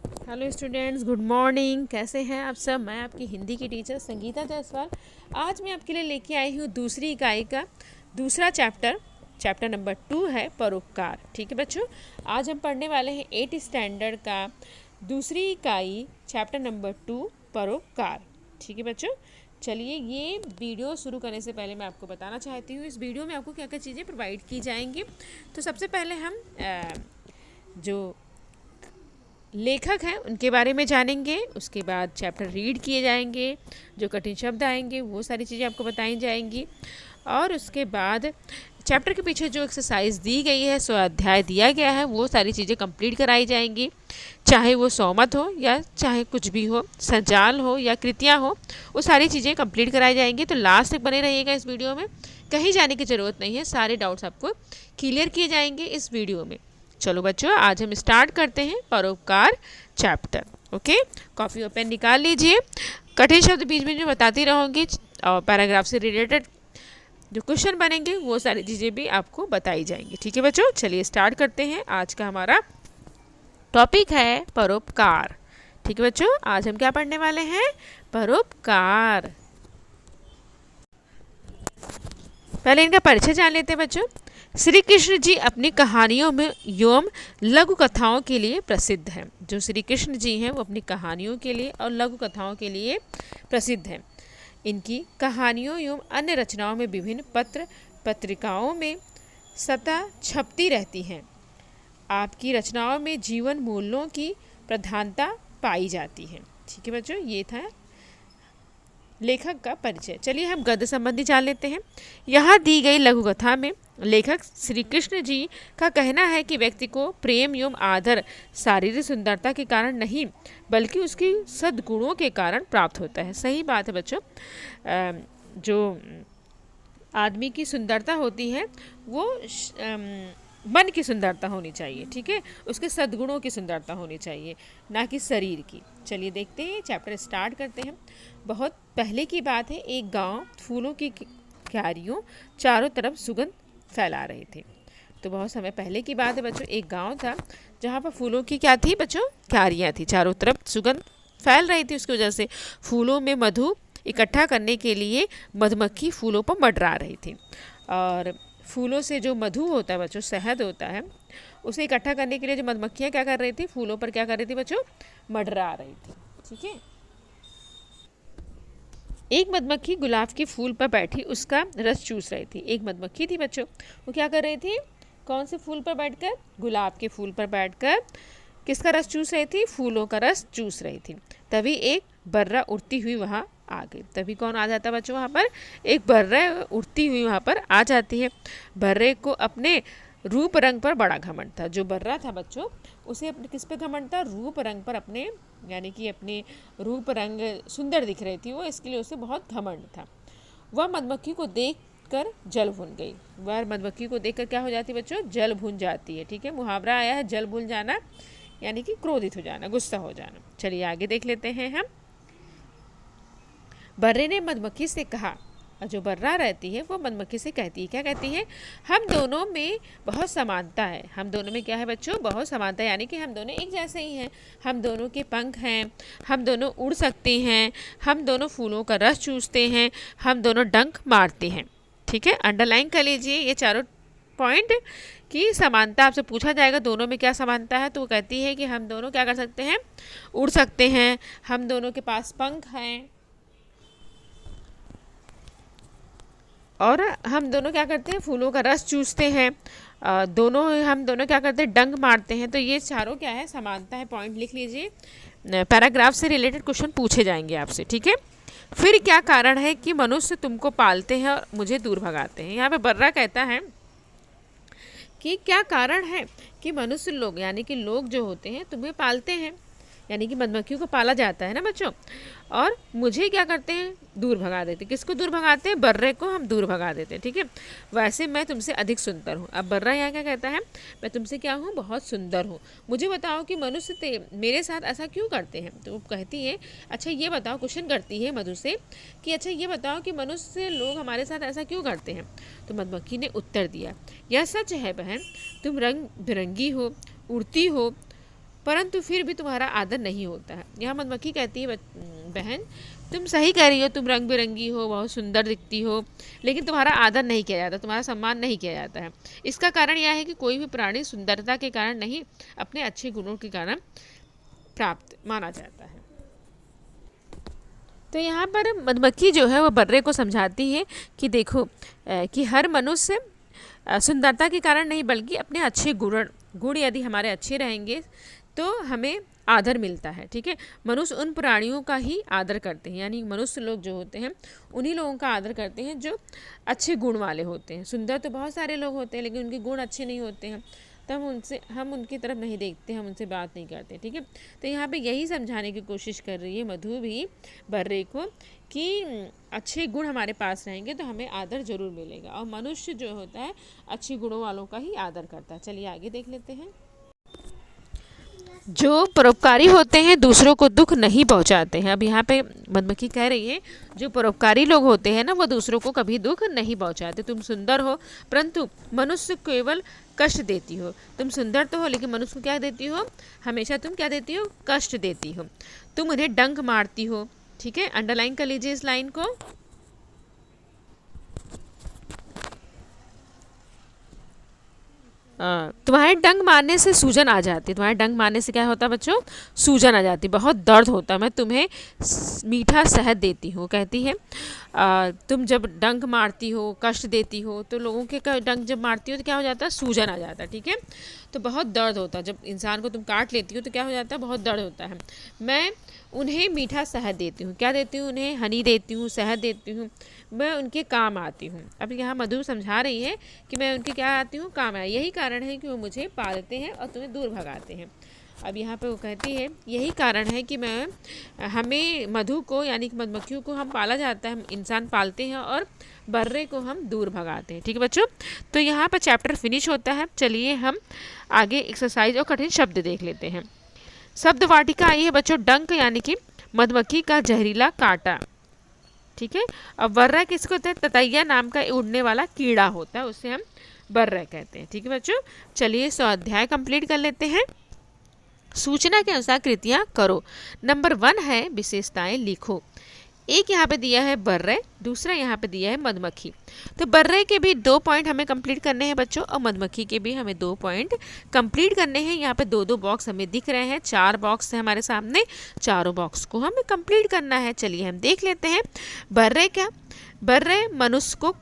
Hello students, good morning. कैसे हैं आप सब? मैं आपकी हिंदी की टीचर संगीता जायसवाल। आज मैं आपके लिए लेके आई हूँ दूसरी इकाई का दूसरा चैप्टर नंबर 2 है परोपकार। ठीक है बच्चों, आज हम पढ़ने वाले हैं 8th स्टैंडर्ड का दूसरी इकाई चैप्टर नंबर 2 परोपकार। ठीक है बच्चों, चलिए ये वीडियो शुरू करने से पहले मैं आपको बताना चाहती हूँ इस वीडियो में आपको क्या क्या चीज़ें प्रोवाइड की जाएंगी। तो सबसे पहले हम जो लेखक हैं उनके बारे में जानेंगे, उसके बाद चैप्टर रीड किए जाएंगे, जो कठिन शब्द आएंगे वो सारी चीज़ें आपको बताई जाएंगी, और उसके बाद चैप्टर के पीछे जो एक्सरसाइज दी गई है, स्वाध्याय दिया गया है, वो सारी चीज़ें कंप्लीट कराई जाएंगी। चाहे वो सौमत हो या चाहे कुछ भी हो, संजाल हो या कृतियाँ हो, वो सारी चीज़ें कंप्लीट कराई जाएंगी। तो लास्ट तक बने रहिएगा इस वीडियो में, कहीं जाने की ज़रूरत नहीं है, सारे डाउट्स आपको क्लियर किए जाएंगे इस वीडियो में। चलो बच्चों, आज हम स्टार्ट करते हैं परोपकार चैप्टर। ओके, कॉपी और पेन निकाल लीजिए। कठिन शब्द बीच में जो बताती रहूँगी और पैराग्राफ से रिलेटेड जो क्वेश्चन बनेंगे वो सारी चीज़ें भी आपको बताई जाएंगी। ठीक है बच्चों, चलिए स्टार्ट करते हैं। आज का हमारा टॉपिक है परोपकार। ठीक है बच्चों, आज हम क्या पढ़ने वाले हैं? परोपकार। पहले इनका परिचय जान लेते हैं बच्चों। श्री कृष्ण जी अपनी कहानियों में एवं लघु कथाओं के लिए प्रसिद्ध हैं। जो श्री कृष्ण जी हैं वो अपनी कहानियों के लिए और लघु कथाओं के लिए प्रसिद्ध हैं। इनकी कहानियों एवं अन्य रचनाओं में विभिन्न पत्र पत्रिकाओं में सतह छपती रहती हैं। आपकी रचनाओं में जीवन मूल्यों की प्रधानता पाई जाती है। ठीक है बच्चों, ये था लेखक का परिचय। चलिए हम गद्य संबंधी जान लेते हैं। यहाँ दी गई लघु कथा में लेखक श्री कृष्ण जी का कहना है कि व्यक्ति को प्रेम एवं आदर शारीरिक सुंदरता के कारण नहीं बल्कि उसकी सद्गुणों के कारण प्राप्त होता है। सही बात है बच्चों, जो आदमी की सुंदरता होती है वो मन की सुंदरता होनी चाहिए। ठीक है, उसके सद्गुणों की सुंदरता होनी चाहिए, ना कि शरीर की। चलिए देखते हैं, चैप्टर स्टार्ट करते हैं। बहुत पहले की बात है, एक गांव फूलों की क्यारियों चारों तरफ सुगंध फैला रहे थे। तो बहुत समय पहले की बात है बच्चों, एक गांव था जहाँ पर फूलों की क्या थी बच्चों? क्यारियाँ थी, चारों तरफ सुगंध फैल रही थी। उसकी वजह से फूलों में मधु इकट्ठा करने के लिए मधुमक्खी फूलों पर मंडरा रही थी। और फूलों से जो मधु होता है बच्चों, शहद होता है, उसे इकट्ठा करने के लिए जो मधुमक्खियाँ क्या कर रही थी? फूलों पर क्या कर रही थी बच्चों? मंडरा रही थी। ठीक है, एक मधुमक्खी गुलाब के फूल पर बैठी उसका रस चूस रही थी। एक मधुमक्खी थी बच्चों, वो क्या कर रही थी? कौन से फूल पर बैठकर? गुलाब के फूल पर बैठकर किसका रस चूस रही थी? फूलों का रस चूस रही थी। तभी एक बर्रा उड़ती हुई वहाँ आ गई। तभी कौन आ जाता बच्चों वहाँ पर? एक बर्रा उड़ती हुई वहाँ पर आ जाती है। बर्रे को अपने रूप रंग पर बड़ा घमंड था। जो बर्रा था बच्चों, उसे अपने किस पे घमंड था? रूप रंग पर, अपने यानी कि अपने रूप रंग सुंदर दिख रही थी वो, इसके लिए उसे बहुत घमंड था। वह मधुमक्खी को देख कर जल भुन गई। वह मधुमक्खी को देखकर क्या हो जाती बच्चों? जल भुन जाती है। ठीक है, मुहावरा आया है जल भुन जाना, यानी कि क्रोधित हो जाना, गुस्सा हो जाना। चलिए आगे देख लेते हैं हम। बर्रे ने मधुमक्खी से कहा, और जो बर्रा रहती है वो मधुमक्खी से कहती है, क्या कहती है? हम दोनों में बहुत समानता है। हम दोनों में क्या है बच्चों? बहुत समानता है, यानी कि हम दोनों एक जैसे ही हैं। हम दोनों के पंख हैं, हम दोनों उड़ सकते हैं, हम दोनों फूलों का रस चूसते हैं, हम दोनों डंक मारते हैं। ठीक है, अंडरलाइन कर लीजिए ये चारों पॉइंट की समानता आपसे पूछा जाएगा, दोनों में क्या समानता है? तो वो कहती है कि हम दोनों क्या कर सकते हैं? उड़ सकते हैं, हम दोनों के पास पंख हैं, और हम दोनों क्या करते हैं? फूलों का रस चूसते हैं। हम दोनों क्या करते हैं? डंक मारते हैं। तो ये चारों क्या है? समानता है। पॉइंट लिख लीजिए, पैराग्राफ से रिलेटेड क्वेश्चन पूछे जाएंगे आपसे। ठीक है, फिर क्या कारण है कि मनुष्य तुमको पालते हैं और मुझे दूर भगाते हैं? यहाँ पे बर्रा कहता है कि क्या कारण है कि मनुष्य लोग, यानी कि लोग जो होते हैं, तुम्हें पालते हैं, यानी कि मधुमक्खियों को पाला जाता है ना बच्चों, और मुझे क्या करते हैं? दूर भगा देते। किसको दूर भगाते हैं? बर्रे को हम दूर भगा देते हैं। ठीक है, वैसे मैं तुमसे अधिक सुंदर हूँ। अब बर्रा यहाँ क्या कहता है? मैं तुमसे क्या हूँ? बहुत सुंदर हूँ। मुझे बताओ कि मनुष्य मेरे साथ ऐसा क्यों करते हैं? तो वो कहती है, अच्छा ये बताओ, क्वेश्चन करती है मधु से कि अच्छा ये बताओ कि मनुष्य लोग हमारे साथ ऐसा क्यों करते हैं? तो मधुमक्खी ने उत्तर दिया, यह सच है बहन, तुम रंग बिरंगी हो, उड़ती हो, परंतु फिर भी तुम्हारा आदर नहीं होता है। यहाँ मधुमक्खी कहती है बहन तुम सही कह रही हो, तुम रंग बिरंगी हो, बहुत सुंदर दिखती हो, लेकिन तुम्हारा आदर नहीं किया जाता, तुम्हारा सम्मान नहीं किया जाता है। इसका कारण यह है कि कोई भी प्राणी सुंदरता के कारण नहीं, अपने अच्छे गुणों के कारण प्राप्त माना जाता है। तो यहाँ पर मधुमक्खी जो है वो बर्रे को समझाती है कि देखो कि हर मनुष्य सुंदरता के कारण नहीं बल्कि अपने अच्छे गुण यदि हमारे अच्छे रहेंगे तो हमें आदर मिलता है। ठीक है, मनुष्य उन प्राणियों का ही आदर करते हैं, यानी मनुष्य लोग जो होते हैं उन्हीं लोगों का आदर करते हैं जो अच्छे गुण वाले होते हैं। सुंदर तो बहुत सारे लोग होते हैं लेकिन उनके गुण अच्छे नहीं होते हैं, तब हम उनकी तरफ नहीं देखते, हम उनसे बात नहीं करते। ठीक है, तो यहाँ पे यही समझाने की कोशिश कर रही है मधु भी बर्रे को कि अच्छे गुण हमारे पास रहेंगे तो हमें आदर जरूर मिलेगा, और मनुष्य जो होता है अच्छे गुणों वालों का ही आदर करता है। चलिए आगे देख लेते हैं। जो परोपकारी होते हैं दूसरों को दुख नहीं पहुंचाते हैं। अब यहाँ पे मधुमक्खी कह रही है जो परोपकारी लोग होते हैं ना वो दूसरों को कभी दुख नहीं पहुंचाते। तुम सुंदर हो परंतु मनुष्य केवल कष्ट देती हो। तुम सुंदर तो हो लेकिन मनुष्य को क्या देती हो, हमेशा तुम क्या देती हो, कष्ट देती हो। तुम उन्हें डंक मारती हो। ठीक है, अंडरलाइन कर लीजिए इस लाइन को। तुम्हारे डंक मारने से सूजन आ जाती। तुम्हारे डंक मारने से क्या होता है बच्चों, सूजन आ जाती, बहुत दर्द होता है। मैं तुम्हें मीठा शहद देती हूँ। कहती है तुम जब डंक मारती हो, कष्ट देती हो, तो लोगों के डंक जब मारती हो तो क्या हो जाता है, सूजन आ जाता है। ठीक है, तो बहुत दर्द होता है। जब इंसान को तुम काट लेती हो तो क्या हो जाता है, बहुत दर्द होता है। मैं उन्हें मीठा शहद देती हूँ। क्या देती हूँ, उन्हें हनी देती हूँ, शहद देती हूँ, मैं उनके काम आती हूँ। अब यहाँ मधु समझा रही है कि मैं उनके क्या आती हूँ, काम आए। यही कारण है कि वो मुझे पालते हैं और तुम्हें दूर भगाते हैं। अब यहाँ पे वो कहती है यही कारण है कि हमें मधु को यानी कि मधुमक्खियों को हम पाला जाता है, हम इंसान पालते हैं और बर्रे को हम दूर भगाते हैं। ठीक है बच्चों, तो यहाँ पर चैप्टर फिनिश होता है। चलिए हम आगे एक्सरसाइज और कठिन शब्द देख लेते हैं। शब्द वाटिका आई है बच्चों, डंक यानी कि मधुमक्खी का जहरीला कांटा। ठीक है, अब बर्रा किसको कहते हैं, ततैया नाम का उड़ने वाला कीड़ा होता है, उसे हम बर्रा कहते हैं। ठीक है बच्चों, चलिए स्वाध्याय कंप्लीट कर लेते हैं। सूचना के अनुसार कृतियां करो। नंबर 1 है विशेषताएं लिखो। एक यहाँ पे दिया है बर्रे, दूसरा यहाँ पे दिया है मधुमक्खी। तो बर्रे के भी 2 पॉइंट हमें कंप्लीट करने हैं बच्चों, और मधुमक्खी के भी हमें 2 पॉइंट कंप्लीट करने हैं। यहाँ पे 2-2 बॉक्स हमें दिख रहे हैं, 4 बॉक्स है हमारे सामने, चारों बॉक्स को हमें कंप्लीट करना है। चलिए हम देख लेते हैं। बर्रे क्या, बर्रे मनुष्य को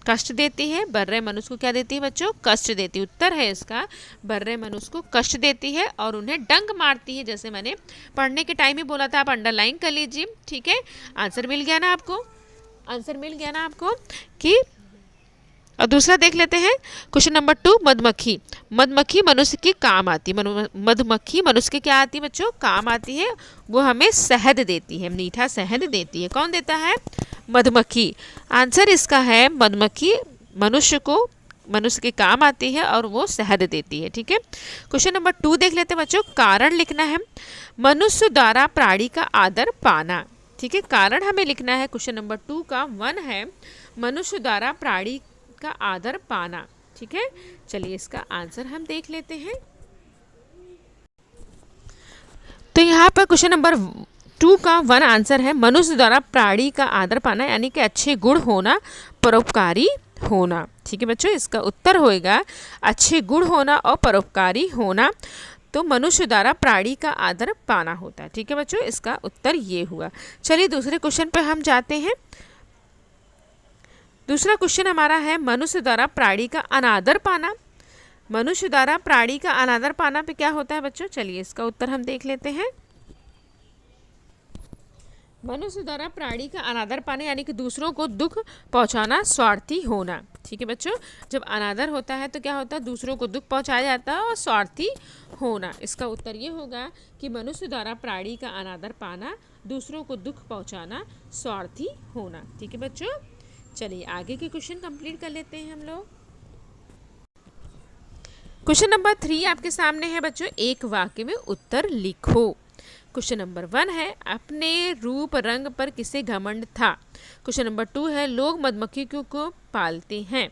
कष्ट देती है। बर्रे मनुष्य को क्या देती है बच्चों, कष्ट देती है। उत्तर है इसका, बर्रे मनुष्य को कष्ट देती है और उन्हें डंक मारती है। जैसे मैंने पढ़ने के टाइम ही बोला था, आप अंडरलाइन कर लीजिए। ठीक है, आंसर मिल गया ना आपको, आंसर मिल गया ना आपको कि। और दूसरा देख लेते हैं क्वेश्चन नंबर 2, मधुमक्खी। मधुमक्खी मनुष्य के काम आती है। मधुमक्खी मनुष्य के क्या आती है बच्चों, काम आती है। वो हमें शहद देती है, मीठा शहद देती है। कौन देता है, मधुमक्खी। आंसर इसका है मधुमक्खी मनुष्य के काम आती है और वो शहद देती है। ठीक है, क्वेश्चन नंबर 2 देख लेते हैं बच्चों। कारण लिखना है, मनुष्य द्वारा प्राणी का आदर पाना। ठीक है, कारण हमें लिखना है क्वेश्चन नंबर 2 का 1 है मनुष्य द्वारा प्राणी का आदर पाना। ठीक है, चलिए इसका आंसर हम देख लेते हैं। तो यहाँ पर क्वेश्चन नंबर 2 का 1 आंसर है मनुष्य द्वारा प्राणी का आदर पाना, यानी कि अच्छे गुण होना, परोपकारी होना। ठीक है बच्चों, इसका उत्तर होएगा अच्छे गुण होना और परोपकारी होना। तो मनुष्य द्वारा प्राणी का आदर पाना होता है। ठीक है बच्चों, इसका उत्तर ये हुआ। चलिए दूसरे क्वेश्चन पे हम जाते हैं। दूसरा क्वेश्चन हमारा है मनुष्य द्वारा प्राणी का अनादर पाना। मनुष्य द्वारा प्राणी का अनादर पाना पे क्या होता है बच्चों, चलिए इसका उत्तर हम देख लेते हैं। मनुष्य द्वारा प्राणी का अनादर पाना यानी कि दूसरों को दुख पहुंचाना, स्वार्थी होना। ठीक है बच्चों, जब अनादर होता है तो क्या होता है, दूसरों को दुख पहुंचाया जाता है और स्वार्थी होना। इसका उत्तर ये होगा कि मनुष्य द्वारा प्राणी का अनादर पाना, दूसरों को दुख पहुंचाना, स्वार्थी होना। ठीक है बच्चों, चलिए आगे के क्वेश्चन कंप्लीट कर लेते हैं हम लोग। क्वेश्चन नंबर 3 आपके सामने है बच्चों, एक वाक्य में उत्तर लिखो। क्वेश्चन नंबर 1 है अपने रूप रंग पर किसे घमंड था। क्वेश्चन नंबर 2 है लोग मधुमक्खियों को पालते हैं।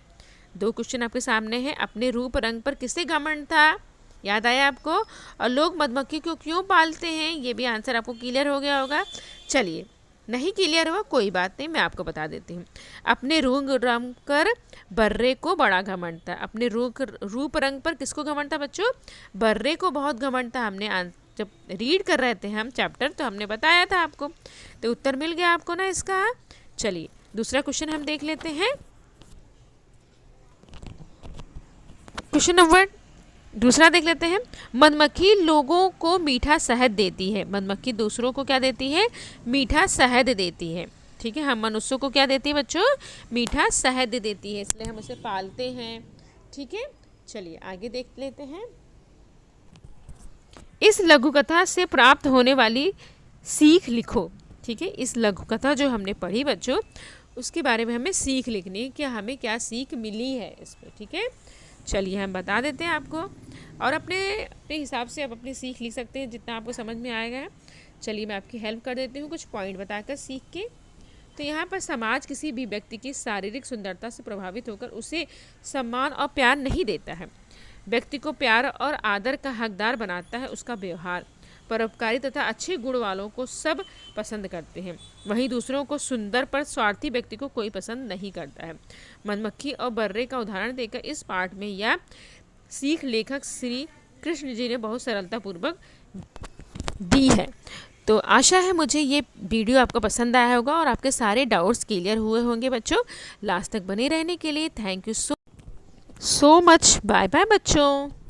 2 क्वेश्चन आपके सामने हैं, अपने रूप रंग पर किसे घमंड था, याद आया आपको? और लोग मधुमक्खी को क्यों पालते हैं, ये भी आंसर आपको क्लियर हो गया होगा। चलिए, नहीं क्लियर हुआ कोई बात नहीं, मैं आपको बता देती हूँ। अपने रूप रंग कर बर्रे को बड़ा घमंड था। अपने रूप रंग पर किसको घमंड था बच्चों? बर्रे को बहुत घमंड था। हमने जब रीड कर रहे थे हम चैप्टर तो हमने बताया था आपको, तो उत्तर मिल गया आपको ना इसका। चलिए दूसरा क्वेश्चन हम देख लेते हैं। क्वेश्चन नंबर दूसरा देख लेते हैं। मधुमक्खी लोगों को मीठा शहद देती है। मधुमक्खी दूसरों को क्या देती है? मीठा शहद देती है। ठीक है, हम मनुष्यों को क्या देती है बच्चों? मीठा शहद देती है, इसलिए हम उसे पालते हैं। ठीक है, चलिए आगे देख लेते हैं। इस लघु कथा से प्राप्त होने वाली सीख लिखो। ठीक है, इस लघु कथा जो हमने पढ़ी बच्चों, उसके बारे में हमें सीख लिखनी है कि हमें क्या सीख मिली है इसमें। ठीक है, चलिए हम बता देते हैं आपको, और अपने हिसाब से आप अपनी सीख लिख सकते हैं जितना आपको समझ में आएगा। चलिए मैं आपकी हेल्प कर देती हूँ कुछ पॉइंट बताकर सीख के। तो यहाँ पर समाज किसी भी व्यक्ति की शारीरिक सुंदरता से प्रभावित होकर उसे सम्मान और प्यार नहीं देता है। व्यक्ति को प्यार और आदर का हकदार बनाता है उसका व्यवहार। परोपकारी तथा अच्छे गुण वालों को सब पसंद करते हैं, वहीं दूसरों को सुंदर पर स्वार्थी व्यक्ति को कोई पसंद नहीं करता है। मधुमक्खी और बर्रे का उदाहरण देकर इस पाठ में यह सीख लेखक श्री कृष्ण जी ने बहुत सरलतापूर्वक दी है। तो आशा है मुझे ये वीडियो आपको पसंद आया होगा और आपके सारे डाउट्स क्लियर हुए होंगे बच्चों। लास्ट तक बने रहने के लिए thank you so much. Bye bye बच्चों।